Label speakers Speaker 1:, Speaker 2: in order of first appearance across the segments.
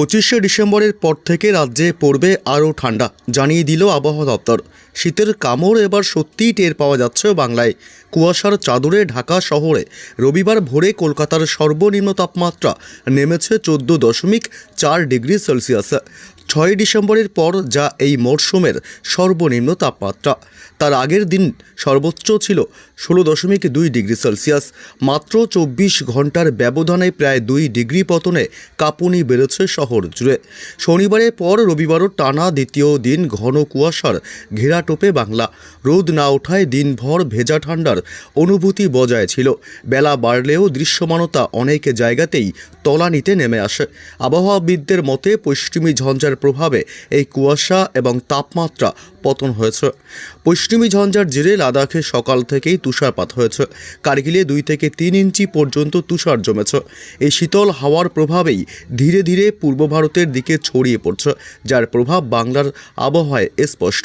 Speaker 1: 25শে ডিসেম্বরের পর থেকে রাজ্যে পড়বে আরও ঠান্ডা, জানিয়ে দিল আবহাওয়া দপ্তর। শীতের কামড় এবার সত্যিই টের পাওয়া যাচ্ছে বাংলায়। কুয়াশার চাদরে ঢাকা শহরে রবিবার ভোরে কলকাতার সর্বনিম্ন তাপমাত্রা নেমেছে 14.4 ডিগ্রি সেলসিয়াস। 6 ডিসেম্বরের পর যা এই মরশুমের সর্বনিম্ন তাপমাত্রা। তার আগের দিন সর্বোচ্চ ছিল 16.2 ডিগ্রি সেলসিয়াস। মাত্র 24 ঘন্টার ব্যবধানে প্রায় 2 ডিগ্রি পতনে কাঁপুনি বেড়েছে শহর জুড়ে। শনিবারের পর রবিবারও টানা দ্বিতীয় দিন ঘন কুয়াশার ঘেরা টোপে বাংলা। রোদ না ওঠায় দিনভর ভেজা ঠান্ডার অনুভূতি বজায় ছিল। বেলা বাড়লেও দৃশ্যমানতা অনেক জায়গাতেই তলানিতে নেমে আসে। আবহাওয়াবিদদের মতে পশ্চিমী ঝঞ্ঝার প্রভাবে এই কুয়াশা এবং তাপমাত্রা পতন হয়েছে। পশ্চিমী ঝঞ্ঝার জেরে লাদাখে সকাল থেকেই তুষারপাত হয়েছে। কারগিলে 2 থেকে 3 ইঞ্চি পর্যন্ত তুষার জমেছে। এই শীতল হাওয়ার প্রভাবেই ধীরে ধীরে পূর্ব ভারতের দিকে ছড়িয়ে পড়ছে, যার প্রভাব বাংলার আবহাওয়ায় স্পষ্ট।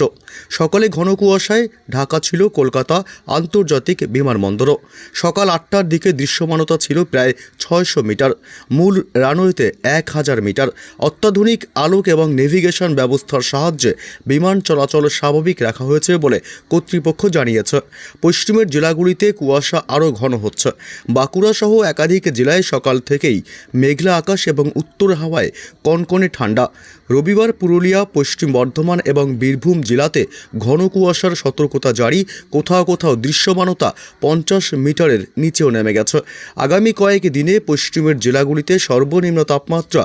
Speaker 1: সকালে ঘন কুয়াশায় ঢাকা ছিল কলকাতা আন্তর্জাতিক বিমানবন্দরও। সকাল 8টার দিকে দৃশ্যমানতা ছিল প্রায় 600 মিটার, মূল রানওয়েতে 1000 মিটার। অত্যাধুনিক আলোক এবং নেভিগেশন ব্যবস্থার সাহায্যে বিমান চলাচল স্বাভাবিক রাখা হয়েছে বলে কর্তৃপক্ষ জানিয়েছে। পশ্চিমের জেলাগুলিতে কুয়াশা আরও ঘন হচ্ছে। বাঁকুড়া সহ একাধিক জেলায় সকাল থেকেই মেঘলা আকাশ এবং উত্তর হাওয়ায় কনকনে ঠান্ডা। রবিবার পুরুলিয়া, পশ্চিম বর্ধমান এবং বীরভূম জেলাতে ঘন কুয়াশার সতর্কতা জারি। কোথাও কোথাও দৃশ্যমানতা 50 মিটারের নিচেও নেমে গেছে। আগামী কয়েক দিনে পশ্চিমের জেলাগুলিতে সর্বনিম্ন তাপমাত্রা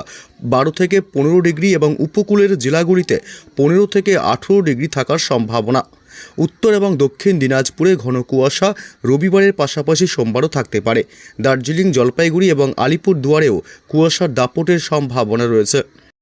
Speaker 1: 12 থেকে 15 ডিগ্রি এবং উপকূলের জেলাগুলিতে 15 থেকে 18 ডিগ্রি থাকার সম্ভাবনা। উত্তর এবং দক্ষিণ দিনাজপুরে ঘন কুয়াশা রবিবারের পাশাপাশি সোমবারও থাকতে পারে। দার্জিলিং, জলপাইগুড়ি এবং আলিপুরদুয়ারেও কুয়াশার দাপটের সম্ভাবনা রয়েছে।